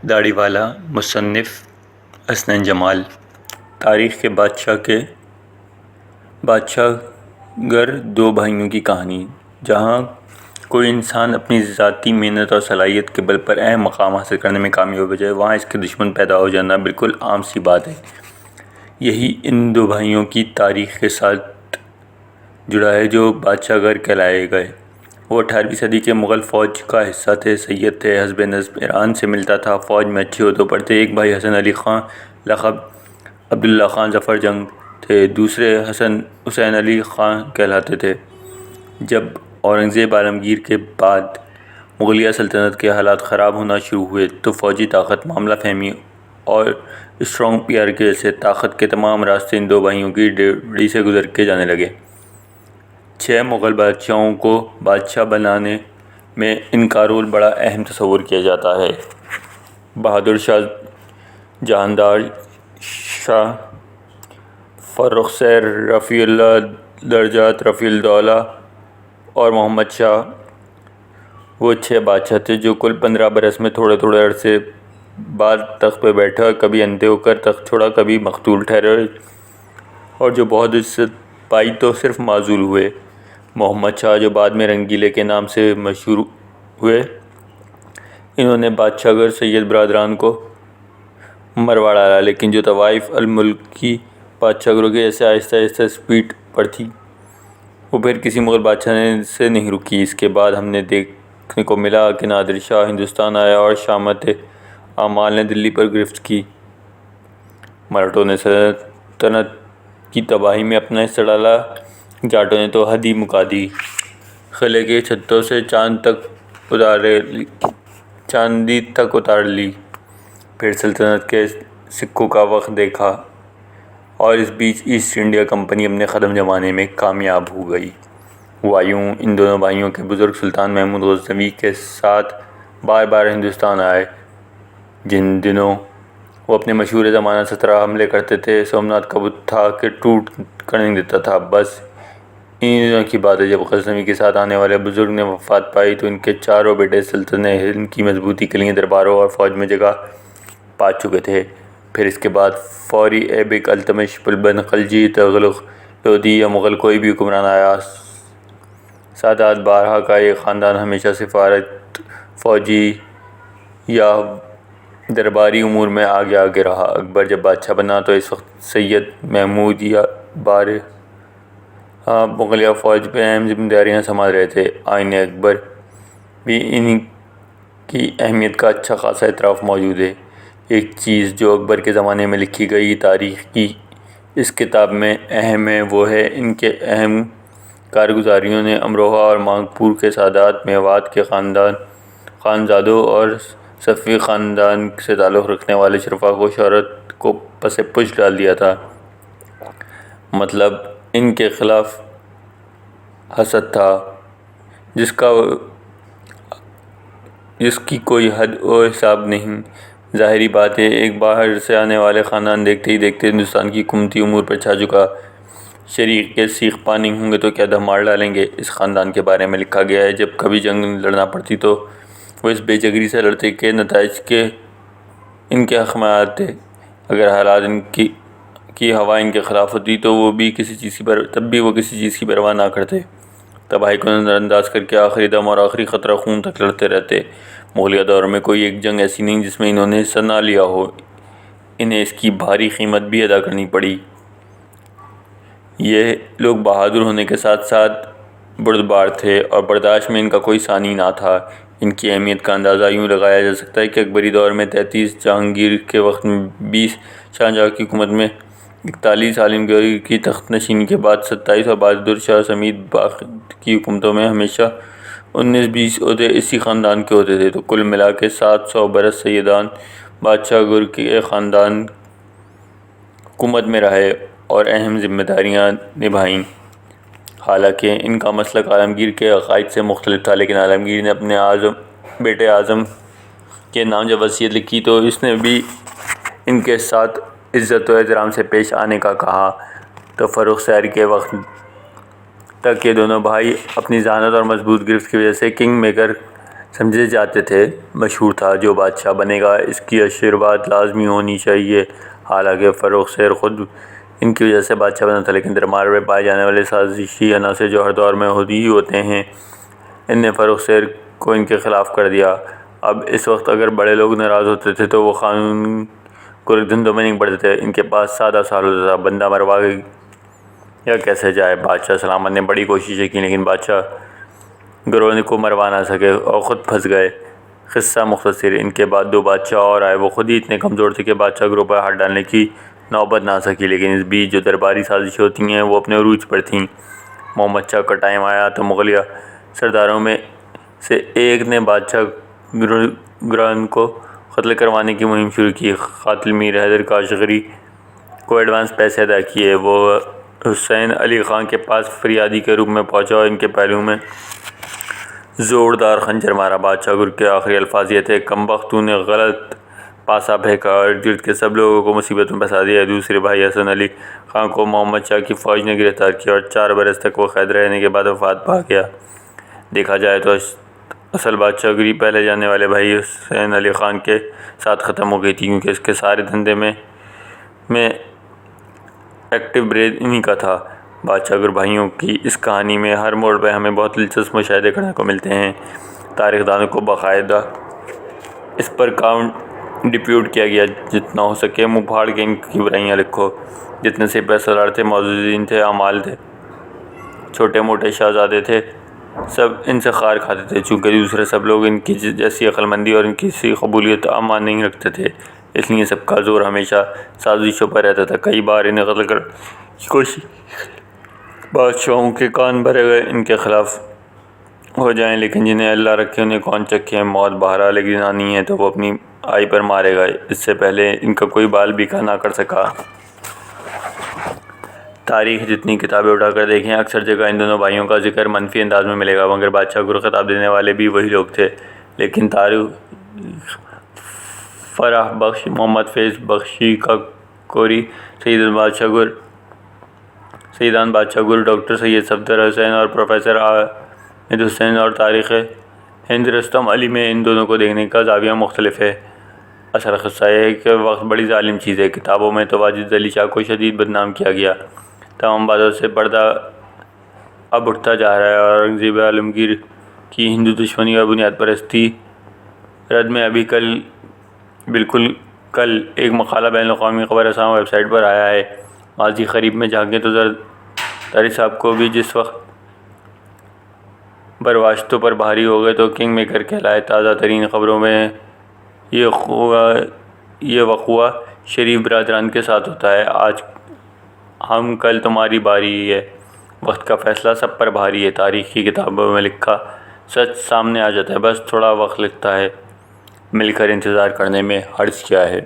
داڑھی والا مصنف حسنین جمال۔ تاریخ کے بادشاہ گر دو بھائیوں کی کہانی۔ جہاں کوئی انسان اپنی ذاتی محنت اور صلاحیت کے بل پر اہم مقام حاصل کرنے میں کامیاب ہو جائے، وہاں اس کے دشمن پیدا ہو جانا بالکل عام سی بات ہے۔ یہی ان دو بھائیوں کی تاریخ کے ساتھ جڑا ہے جو بادشاہ گر کہلائے گئے۔ وہ 18ویں صدی کے مغل فوج کا حصہ تھے۔ سید تھے، حزب نصب ایران سے ملتا تھا، فوج میں اچھے عہدوں پر تھے۔ ایک بھائی حسن علی خان لقب عبداللہ خان ظفر جنگ تھے، دوسرے حسن حسین علی خان کہلاتے تھے۔ جب اورنگزیب عالمگیر کے بعد مغلیہ سلطنت کے حالات خراب ہونا شروع ہوئے تو فوجی طاقت، معاملہ فہمی اور اسٹرانگ پی آر کے جیسے طاقت کے تمام راستے ان دو بھائیوں کی ڈیوڑی سے گزر کے جانے لگے۔ 6 مغل بادشاہوں کو بادشاہ بنانے میں ان کا رول بڑا اہم تصور کیا جاتا ہے۔ بہادر شاہ، جہاندار شاہ، فرخ سیر، رفیع الدرجات، رفیع الدولہ اور محمد شاہ وہ 6 بادشاہ تھے جو کل 15 برس میں تھوڑے تھوڑے عرصے بعد تخت پہ بیٹھے اور کبھی اندھے ہو کر تخت چھوڑا، کبھی مقتول ٹھہرے اور جو بہت عزت پائی تو صرف معزول ہوئے۔ محمد شاہ جو بعد میں رنگیلے کے نام سے مشہور ہوئے، انہوں نے بادشاہ گر سید برادران کو مروا ڈالا، لیکن جو طوائف الملک کی بادشاہ گروں کی جیسے آہستہ آہستہ اسپیڈ پر تھی وہ پھر کسی مغل بادشاہ سے نہیں رکی۔ اس کے بعد ہم نے دیکھنے کو ملا کہ نادر شاہ ہندوستان آیا اور شامت اعمال نے دلی پر گرفت کی۔ مراٹھوں نے سلطنت کی تباہی میں اپنا حصہ ڈالا، جاٹوں نے تو حد ہی مکا دی، قلعے کی چھتوں سے چاندی تک اتار لی۔ پھر سلطنت کے سکوں کا وقت دیکھا اور اس بیچ ایسٹ انڈیا کمپنی اپنے قدم جمانے میں کامیاب ہو گئی۔ ہوا یوں، ان دونوں بھائیوں کے بزرگ سلطان محمود غزنوی کے ساتھ بار بار ہندوستان آئے۔ جن دنوں وہ اپنے مشہور زمانہ 17 حملے کرتے تھے، سومناتھ کا بت تھا کہ ٹوٹ کر نہیں دیتا تھا۔ بس انہی دنوں کی بات ہے جب غزنوی کے ساتھ آنے والے بزرگ نے وفات پائی تو ان کے چاروں بیٹے سلطنت ہند کی مضبوطی کے لیے درباروں اور فوج میں جگہ پا چکے تھے۔ پھر اس کے بعد فوری، ایبک، التمش، بلبن، خلجی، تغلق، لودھی یا مغل کوئی بھی حکمران آیا، سادات بارہا کا ایک خاندان ہمیشہ سفارت، فوجی یا درباری امور میں آگے رہا۔ اکبر جب بادشاہ بنا تو اس وقت سید محمود یا بارہا مغلیہ فوج میں اہم ذمہ داریاں سنبھال رہے تھے۔ آئین اکبر بھی ان کی اہمیت کا اچھا خاصا اعتراف موجود ہے۔ ایک چیز جو اکبر کے زمانے میں لکھی گئی تاریخ کی اس کتاب میں اہم ہے وہ ہے ان کے اہم کارگزاریوں نے امروہہ اور مانگپور کے سادات، میوات کے خانزادوں اور صفوی خاندان سے تعلق رکھنے والے شرفاء کو شہرت کو پس پش ڈال دیا تھا۔ مطلب ان کے خلاف حسد تھا جس کی کوئی حد و حساب نہیں۔ ظاہری بات ہے، ایک باہر سے آنے والا خاندان دیکھتے ہی دیکھتے ہندوستان کی حکومتی امور پر چھا چکا۔ شریک کے سیخ پا نہیں ہوں گے تو کیا دم مار ڈالیں گے۔ اس خاندان کے بارے میں لکھا گیا ہے جب کبھی جنگ لڑنا پڑتی تو وہ اس بے جگری سے لڑتے کہ نتائج ان کے حق میں آتے۔ اگر حالات کی ہوا ان کے خلاف ہوتی تو وہ کسی چیز کی پرواہ نہ کرتے، تباہی کو نظر انداز کر کے آخری دم اور آخری قطرہ خون تک لڑتے رہتے۔ مغلیہ دور میں کوئی ایک جنگ ایسی نہیں جس میں انہوں نے حصہ نہ لیا ہو۔ انہیں اس کی بھاری قیمت بھی ادا کرنی پڑی۔ یہ لوگ بہادر ہونے کے ساتھ ساتھ بردبار تھے اور برداشت میں ان کا کوئی ثانی نہ تھا۔ ان کی اہمیت کا اندازہ یوں لگایا جا سکتا ہے کہ اکبری دور میں 33 جہانگیر کے وقت میں 20 شاہجہاں کی حکومت میں 41 عالمگیر کی تخت نشینی کے بعد 27 اور بہادر شاہ سمیت باقی کی حکومتوں میں ہمیشہ 19-20 عہدے اسی خاندان کے ہوتے تھے۔ تو کل ملا کے 700 برس سیدان بادشاہ گر کے خاندان حکومت میں رہے اور اہم ذمہ داریاں نبھائیں۔ حالانکہ ان کا مسلک عالمگیر کے عقائد سے مختلف تھا، لیکن عالمگیر نے اپنے بیٹے اعظم کے نام جب وصیت لکھی تو اس نے بھی ان کے ساتھ عزت و احترام سے پیش آنے کا کہا۔ تو فرخ سیر کے وقت تک یہ دونوں بھائی اپنی ذہانت اور مضبوط گرفت کی وجہ سے کنگ میکر سمجھے جاتے تھے۔ مشہور تھا جو بادشاہ بنے گا اس کی آشرواد لازمی ہونی چاہیے۔ حالانکہ فروخ سیر خود ان کی وجہ سے بادشاہ بنا تھا، لیکن دربار میں پائے جانے والے سازشی عناصر جو ہر دور میں ہی ہوتے ہیں، ان نے فروخ سیر کو ان کے خلاف کر دیا۔ اب اس وقت اگر بڑے لوگ ناراض ہوتے تھے تو وہ قانون کو دھندوں میں نہیں پڑتے تھے۔ ان کے پاس سادہ سوال ہوتا تھا: بندہ مروا یا کیسے جائے؟ بادشاہ سلامت نے بڑی کوششیں کی لیکن بادشاہ گروہ کو مروا نہ سکے اور خود پھنس گئے۔ قصہ مختصر: ان کے بعد 2 بادشاہ اور آئے۔ وہ خود ہی اتنے کمزور تھے کہ بادشاہ گروہ پر ہاتھ ڈالنے کی نوبت نہ آ سکی، لیکن اس بیچ جو درباری سازشیں ہوتی ہیں وہ اپنے عروج پر تھیں۔ محمد شاہ کا ٹائم آیا تو مغلیہ سرداروں میں سے ایک نے بادشاہ گران کو قتل کروانے کی مہم شروع کی۔ قاتل میر حیدر کاشغری کو ایڈوانس پیسے ادا کیے۔ وہ حسین علی خان کے پاس فریادی کے روپ میں پہنچا اور ان کے پہلو میں زوردار خنجر مارا۔ بادشاہ گرگ کے آخری الفاظ یہ تھے: کم بخت، تو نے غلط پاسا پھینکا اور ارد گرد کے سب لوگوں کو مصیبت میں پھنسا دیا۔ دوسرے بھائی حسن علی خان کو محمد شاہ کی فوج نے گرفتار کیا اور 4 برس تک وہ قید رہنے کے بعد وفات پا گیا۔ دیکھا جائے تو اصل بادشاہ گری پہلے جانے والے بھائی حسین علی خان کے ساتھ ختم ہو گئی تھی، کیونکہ اس کے سارے دھندے میں ایکٹیو برین انہی کا تھا۔ بادشاہ گر بھائیوں کی اس کہانی میں ہر موڑ پہ ہمیں بہت دلچسپ مشاہدے کرنے کو ملتے ہیں۔ تاریخ دانوں کو باقاعدہ اس پر کنٹریبیوٹ کیا گیا جتنا ہو سکے منہ پھاڑ کے ان کی برائیاں لکھو۔ جتنے سپہ سالار تھے، معززین تھے، اعمال تھے، چھوٹے موٹے شہزادے تھے، سب ان سے خار کھاتے تھے۔ چونکہ دوسرے سب لوگ ان کی جیسی عقل مندی اور ان کی سی قبولیت عامہ نہیں رکھتے تھے، اس لیے سب کا زور ہمیشہ سازشوں پر رہتا تھا۔ کئی بار انہیں قتل کرنے کی کوشش بادشاہوں کے کان بھرے گئے ان کے خلاف ہو جائیں، لیکن جنہیں اللہ رکھے انہیں کون چکھے۔ موت بہرحال ایک دن آنی ہے تو وہ اپنی آئی پر مارے گا، اس سے پہلے ان کا کوئی بال بیکا نہ کر سکا۔ تاریخ جتنی کتابیں اٹھا کر دیکھیں، اکثر جگہ ان دونوں بھائیوں کا ذکر منفی انداز میں ملے گا، مگر بادشاہ کو خطاب دینے والے بھی وہی لوگ تھے۔ لیکن تاریخ فرح بخش، محمد فیض بخشی کاکوری، سیدان بادشاہ گر، ڈاکٹر سید صفدر حسین اور پروفیسر عامد حسین اور تاریخ ہند رستم علی میں ان دونوں کو دیکھنے کا زاویہ مختلف ہے۔ اصل قصہ یہ ہے کہ وقت بڑی ظالم چیز ہے۔ کتابوں میں تو واجد علی شاہ کو شدید بدنام کیا گیا۔ تمام باتوں سے پردہ اب اٹھتا جا رہا ہے اور اورنگزیب عالمگیر کی ہندو دشمنی اور بنیاد پرستی رد میں ابھی بالکل کل ایک مقالہ بین الاقوامی خبر رساں ویب سائٹ پر آیا ہے۔ ماضی قریب میں جھانکیں تو زرداری صاحب کو بھی جس وقت برواشتوں پر بھاری ہو گئے تو کنگ میکر کہلائے۔ تازہ ترین خبروں میں یہ وقوعہ شریف برادران کے ساتھ ہوتا ہے۔ آج ہم کل تمہاری باری ہے، وقت کا فیصلہ سب پر بھاری ہے۔ تاریخ کی کتابوں میں لکھا سچ سامنے آ جاتا ہے، بس تھوڑا وقت لگتا ہے۔ مل کر انتظار کرنے میں حرج کیا ہے؟